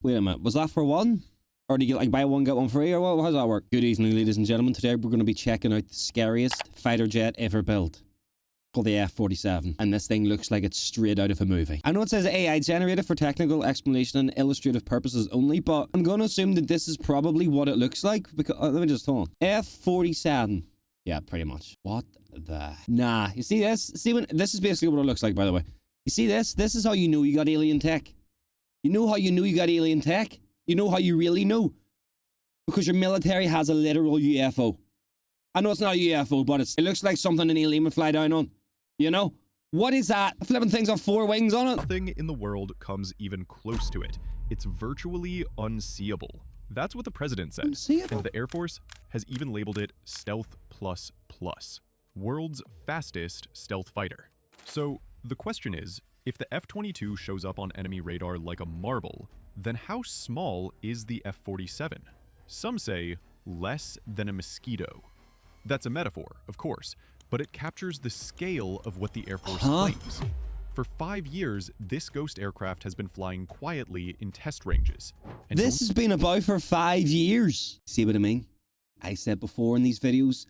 Wait a minute, was that for one? Or do you like buy one, get one free, or what? How does that work? Good evening, ladies and gentlemen. Today we're going to be checking out the scariest fighter jet ever built, called the F-47. And this thing looks like it's straight out of a movie. I know it says AI generated for technical explanation and illustrative purposes only, but I'm going to assume that this is probably what it looks like. Because let me just hold on. F-47. Yeah, pretty much. What the? Nah, you see this? See when this is basically what it looks like, by the way. You see this? This is how you know you got alien tech. You know how you know you got alien tech? You know how you really know? Because your military has a literal UFO. I know it's not a UFO, but it looks like something an alien would fly down on. You know? What is that? Flipping things off 4 wings on it? Nothing in the world comes even close to it. It's virtually unseeable. That's what the president said. Unseeable? And the Air Force has even labeled it Stealth++, world's fastest stealth fighter. So the question is, if the F-22 shows up on enemy radar like a marble, then how small is the F-47? Some say less than a mosquito. That's a metaphor, of course, but it captures the scale of what the Air Force claims. For 5 years, this ghost aircraft has been flying quietly in test ranges. And this has been about for 5 years. See what I mean? I said before in these videos,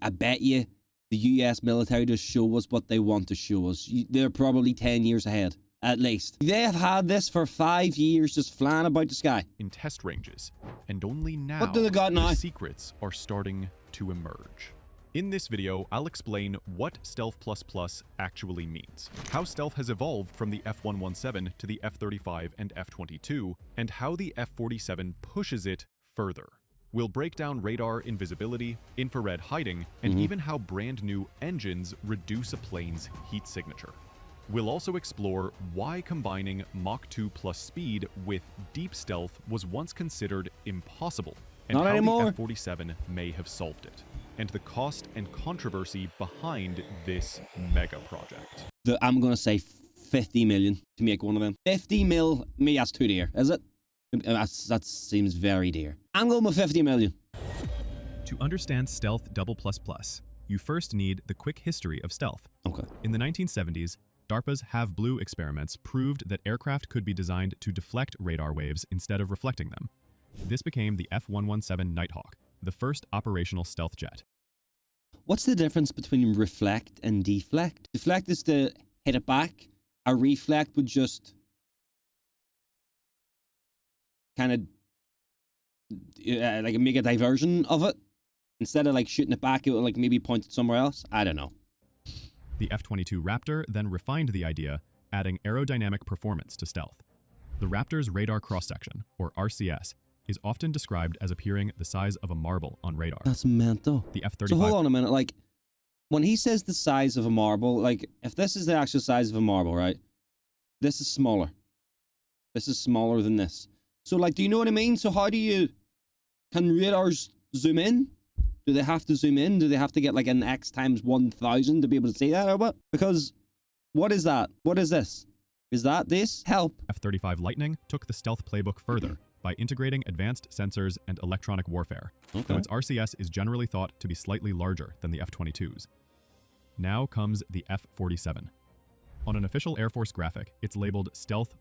I bet you the US military just show us what they want to show us. They're probably 10 years ahead, at least. They have had this for 5 years just flying about the sky. In test ranges. And only now, what do they got now? The secrets are starting to emerge. In this video, I'll explain what Stealth++ actually means, how stealth has evolved from the F-117 to the F-35 and F-22, and how the F-47 pushes it further. We'll break down radar invisibility, infrared hiding, and even how brand new engines reduce a plane's heat signature. We'll also explore why combining Mach 2 plus speed with deep stealth was once considered impossible, and Not how anymore. the F-47 may have solved it, and the cost and controversy behind this mega project. I'm going to say 50 million to make one of them. 50 mil, me, that's too dear, is it? That seems very dear. I'm going with 50 million. To understand Stealth Double Plus Plus, you first need the quick history of stealth. Okay. In the 1970s, DARPA's Have Blue experiments proved that aircraft could be designed to deflect radar waves instead of reflecting them. This became the F-117 Nighthawk, the first operational stealth jet. What's the difference between reflect and deflect? Deflect is to hit it back. A reflect would just kind of like make a diversion of it. Instead of like shooting it back, it would like maybe point it somewhere else. I don't know. The F-22 Raptor then refined the idea, adding aerodynamic performance to stealth. The Raptor's radar cross-section, or RCS, is often described as appearing the size of a marble on radar. That's mental. The F-35... So hold on a minute, like, when he says the size of a marble, like, if this is the actual size of a marble, right? This is smaller. This is smaller than this. So, like, do you know what I mean? So how do you... Can radars zoom in? Do they have to zoom in? Do they have to get, like, an X times 1,000 to be able to see that or what? Because, what is that? What is this? Is that this? Help. F-35 Lightning took the stealth playbook further by integrating advanced sensors and electronic warfare, though its RCS is generally thought to be slightly larger than the F-22's. Now comes the F-47. On an official Air Force graphic, it's labeled Stealth++.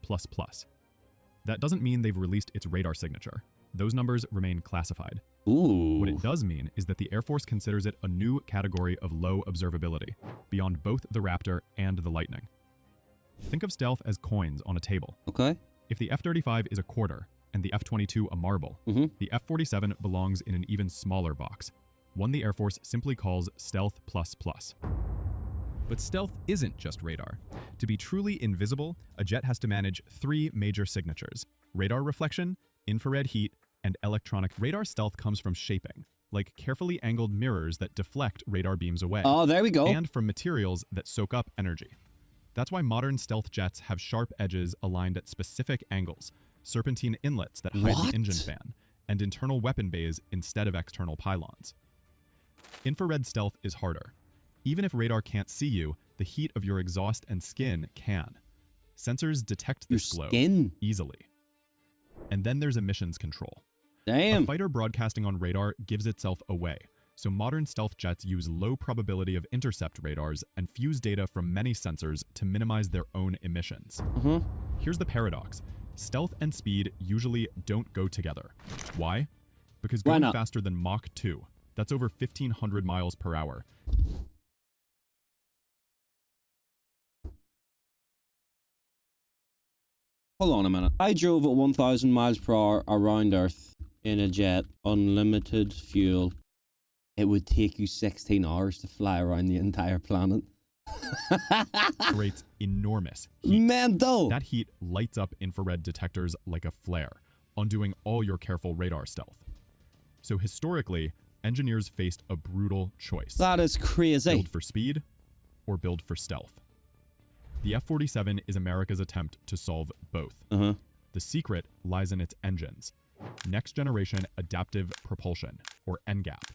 That doesn't mean they've released its radar signature. Those numbers remain classified. Ooh. What it does mean is that the Air Force considers it a new category of low observability, beyond both the Raptor and the Lightning. Think of stealth as coins on a table. Okay. If the F-35 is a quarter, and the F-22 a marble, the F-47 belongs in an even smaller box, one the Air Force simply calls Stealth++. But stealth isn't just radar. To be truly invisible, a jet has to manage 3 major signatures: radar reflection, infrared heat, and electronic. Radar stealth comes from shaping, like carefully angled mirrors that deflect radar beams away. Oh, there we go. And from materials that soak up energy. That's why modern stealth jets have sharp edges aligned at specific angles, serpentine inlets that hide the engine fan, and internal weapon bays instead of external pylons. Infrared stealth is harder. Even if radar can't see you, the heat of your exhaust and skin can. Sensors detect this glow easily. And then there's emissions control. Damn. A fighter broadcasting on radar gives itself away, so modern stealth jets use low probability of intercept radars and fuse data from many sensors to minimize their own emissions. Here's the paradox. Stealth and speed usually don't go together. Why? Because Why going not? faster than Mach 2, that's over 1,500 miles per hour, Hold on a minute. I drove at 1,000 miles per hour around Earth in a jet, unlimited fuel. It would take you 16 hours to fly around the entire planet. creates enormous heat. Mental! That heat lights up infrared detectors like a flare, undoing all your careful radar stealth. So historically, engineers faced a brutal choice. That is crazy. Build for speed or build for stealth. The F-47 is America's attempt to solve both. The secret lies in its engines. Next Generation Adaptive Propulsion, or NGAP.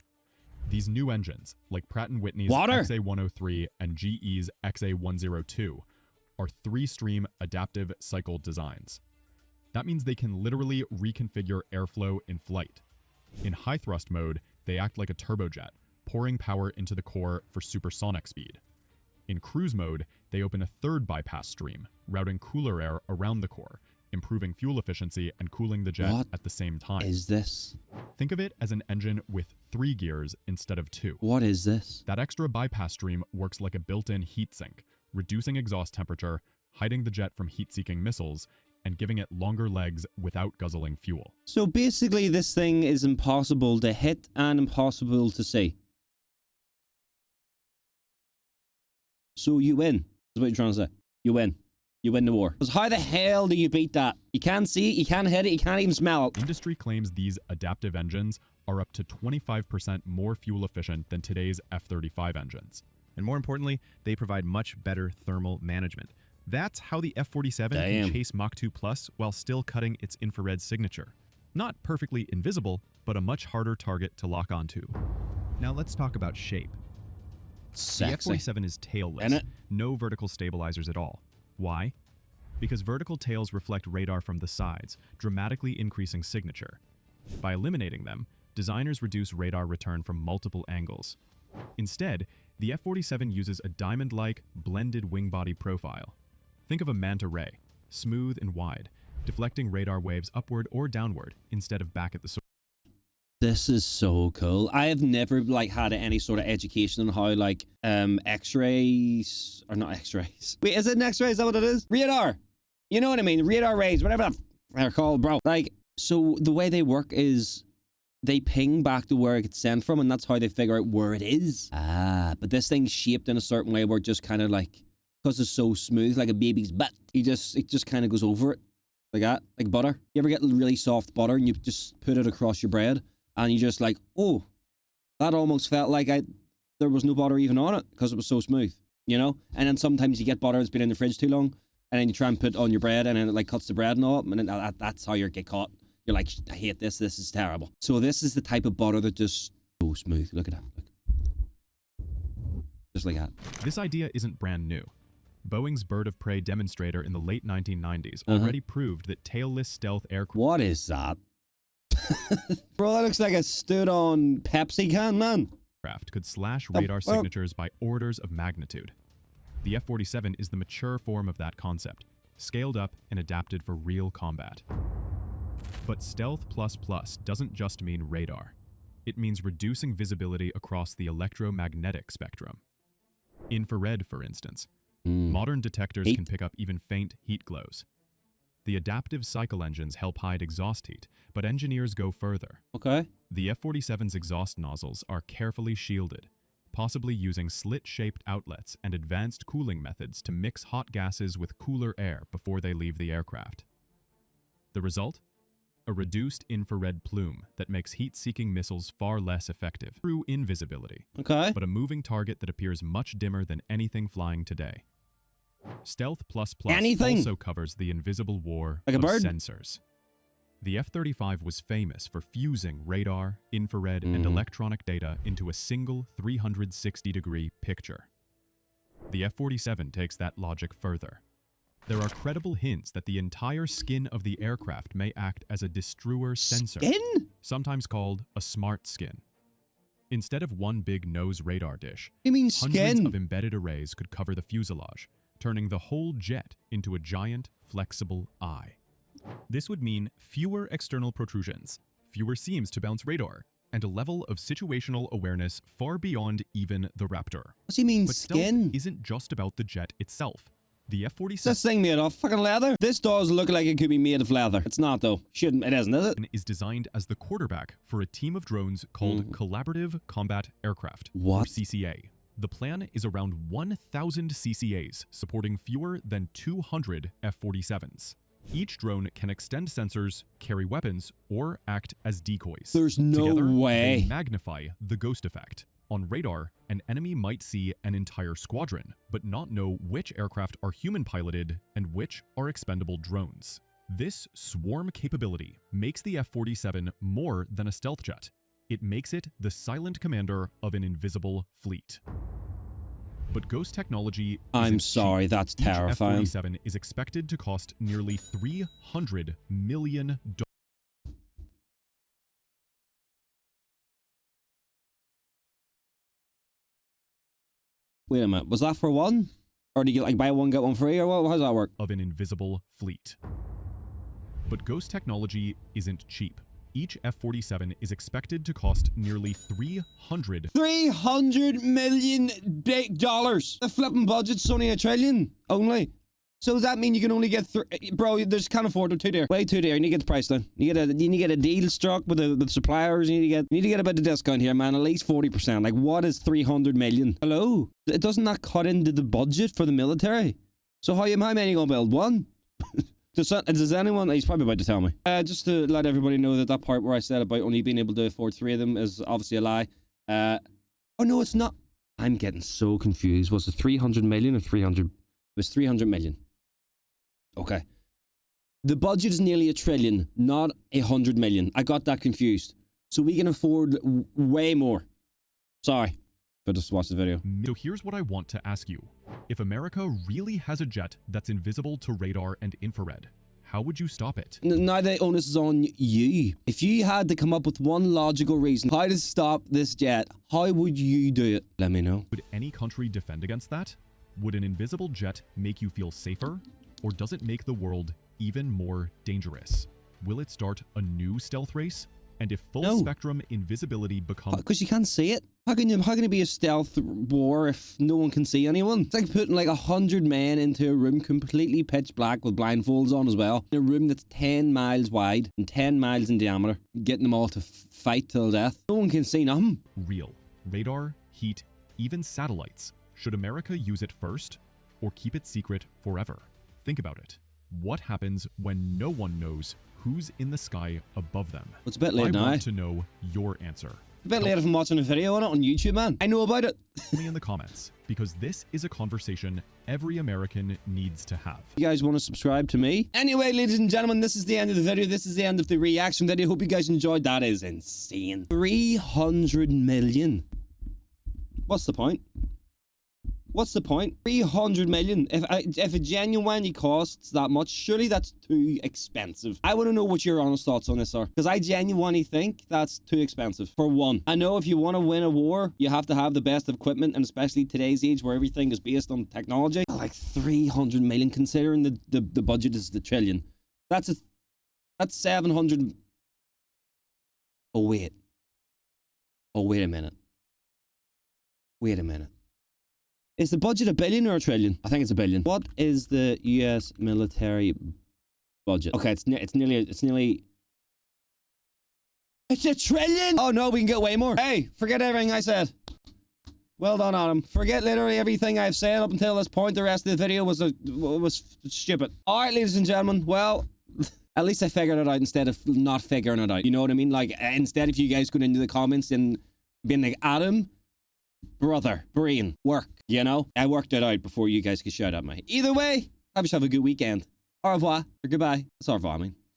These new engines, like Pratt & Whitney's Water. XA103 and GE's XA102, are three-stream adaptive cycle designs. That means they can literally reconfigure airflow in flight. In high-thrust mode, they act like a turbojet, pouring power into the core for supersonic speed. In cruise mode, they open a third bypass stream, routing cooler air around the core, improving fuel efficiency and cooling the jet What at the same time. is this? Think of it as an engine with 3 gears instead of 2. What is this? That extra bypass stream works like a built-in heat sink, reducing exhaust temperature, hiding the jet from heat-seeking missiles, and giving it longer legs without guzzling fuel. So basically this thing is impossible to hit and impossible to see. So you win, is what you're trying to say. You win. You win the war. Because how the hell do you beat that? You can't see it, you can't hit it, you can't even smell it. Industry claims these adaptive engines are up to 25% more fuel efficient than today's F-35 engines. And more importantly, they provide much better thermal management. That's how the F-47 Damn. can chase Mach 2 Plus while still cutting its infrared signature. Not perfectly invisible, but a much harder target to lock onto. Now let's talk about shape. The Sexy. F-47 is tailless, Innit? no vertical stabilizers at all. Why? Because vertical tails reflect radar from the sides, dramatically increasing signature. By eliminating them, designers reduce radar return from multiple angles. Instead, the F-47 uses a diamond-like, blended wing body profile. Think of a manta ray, smooth and wide, deflecting radar waves upward or downward instead of back at the source. This is so cool. I have never had any sort of education on how X-rays or not X-rays. Wait, is it an X-ray? Is that what it is? Radar. You know what I mean? Radar rays, whatever they're called, bro. So the way they work is they ping back to where it gets sent from, and that's how they figure out where it is. But this thing's shaped in a certain way where it just kind of because it's so smooth, like a baby's butt, it just kind of goes over it like that, like butter. You ever get really soft butter and you just put it across your bread? And you just oh, that almost felt like there was no butter even on it because it was so smooth, you know? And then sometimes you get butter that's been in the fridge too long, and then you try and put it on your bread, and then it cuts the bread and all up, and then that's how you get caught. You're like, I hate this. This is terrible. So this is the type of butter that just so smooth. Look at that. Look. Just like that. This idea isn't brand new. Boeing's bird of prey demonstrator in the late 1990s already proved that tailless stealth aircraft What is that? Bro, that looks like a stood-on Pepsi can, man. could slash radar signatures by orders of magnitude. The F-47 is the mature form of that concept, scaled up and adapted for real combat. But Stealth++ doesn't just mean radar. It means reducing visibility across the electromagnetic spectrum. Infrared, for instance. Modern detectors can pick up even faint heat glows. The adaptive cycle engines help hide exhaust heat, but engineers go further. Okay. The F-47's exhaust nozzles are carefully shielded, possibly using slit-shaped outlets and advanced cooling methods to mix hot gases with cooler air before they leave the aircraft. The result? A reduced infrared plume that makes heat-seeking missiles far less effective through invisibility, Okay. but a moving target that appears much dimmer than anything flying today. Stealth++ Anything? also covers the invisible war Like a of bird? sensors. The F-35 was famous for fusing radar, infrared, and electronic data into a single 360-degree picture. The F-47 takes that logic further. There are credible hints that the entire skin of the aircraft may act as a destruer sensor, Skin? sometimes called a smart skin. Instead of one big nose radar dish, You mean hundreds skin? of embedded arrays could cover the fuselage, turning the whole jet into a giant, flexible eye. This would mean fewer external protrusions, fewer seams to bounce radar, and a level of situational awareness far beyond even the Raptor. What's he mean, But skin? stealth isn't just about the jet itself. The Is F-47 this thing made of fucking leather? This does look like it could be made of leather. It's not though. Shouldn't. It isn't, is it? is designed as the quarterback for a team of drones called Collaborative Combat Aircraft, or What? CCA. The plan is around 1,000 CCAs supporting fewer than 200 F-47s. Each drone can extend sensors, carry weapons, or act as decoys. There's no Together, way. they magnify the ghost effect. On radar, an enemy might see an entire squadron, but not know which aircraft are human-piloted and which are expendable drones. This swarm capability makes the F-47 more than a stealth jet. It makes it the silent commander of an invisible fleet. But ghost technology I'm isn't sorry, cheap. that's Each terrifying. F-47 is expected to cost nearly $300 million. Wait a minute. Was that for one? Or do you get like buy one, get one free? Or what? How does that work? Of an invisible fleet. But ghost technology isn't cheap. Each F-47 is expected to cost nearly $300 million. The flipping budget's only $1 trillion only. So does that mean you can only get bro? You just can't afford it. Too dear. Way too dear. You need to get the price down. You need to get a deal struck with the suppliers. You need to get a bit of discount here, man. At least 40%. Like, what is 300 million? Hello? It doesn't that cut into the budget for the military? So how many gonna build? One? Does anyone? He's probably about to tell me. Just to let everybody know that that part where I said about only being able to afford 3 of them is obviously a lie. Oh no, it's not. I'm getting so confused. Was it 300 million or 300? It was 300 million. Okay. The budget is nearly $1 trillion, not 100 million. I got that confused. So we can afford way more. Sorry. But just watch the video. So here's what I want to ask you. If America really has a jet that's invisible to radar and infrared, how would you stop it? Now the onus is on you. If you had to come up with one logical reason how to stop this jet, how would you do it? Let me know. Would any country defend against that? Would an invisible jet make you feel safer? Or does it make the world even more dangerous? Will it start a new stealth race? And if full spectrum invisibility becomes... Because you can't see it. How can it be a stealth war if no one can see anyone? It's like putting like 100 men into a room completely pitch black with blindfolds on as well. In a room that's 10 miles wide and 10 miles in diameter. Getting them all to fight till death. No one can see nothing. Real. Radar, heat, even satellites. Should America use it first or keep it secret forever? Think about it. What happens when no one knows who's in the sky above them? It's a bit late now. I want to know your answer. A bit late if I'm watching a video on it on YouTube, man. I know about it. Tell me in the comments, because this is a conversation every American needs to have. You guys want to subscribe to me? Anyway, ladies and gentlemen, this is the end of the video. This is the end of the reaction video. Hope you guys enjoyed. That is insane. 300 million. What's the point? What's the point? 300 million. If it genuinely costs that much, surely that's too expensive. I want to know what your honest thoughts on this are. Because I genuinely think that's too expensive. For one, I know if you want to win a war, you have to have the best equipment, and especially today's age where everything is based on technology. Like 300 million, considering the budget is the trillion. That's 700. Oh, wait. Oh, wait a minute. Wait a minute. Is the budget $1 billion or $1 trillion? I think it's $1 billion. What is the US military budget? Okay, it's nearly it's $1 trillion. Oh no, we can get way more. Hey, forget everything I said. Well done, Adam. Forget literally everything I've said up until this point. The rest of the video was stupid. All right, ladies and gentlemen. Well, at least I figured it out instead of not figuring it out. You know what I mean? Like, instead of you guys going into the comments and being like, Adam, brother, brain, work, you know? I worked it out before you guys could shout at me. Either way, have yourself a good weekend. Au revoir, or goodbye. That's au revoir, I mean.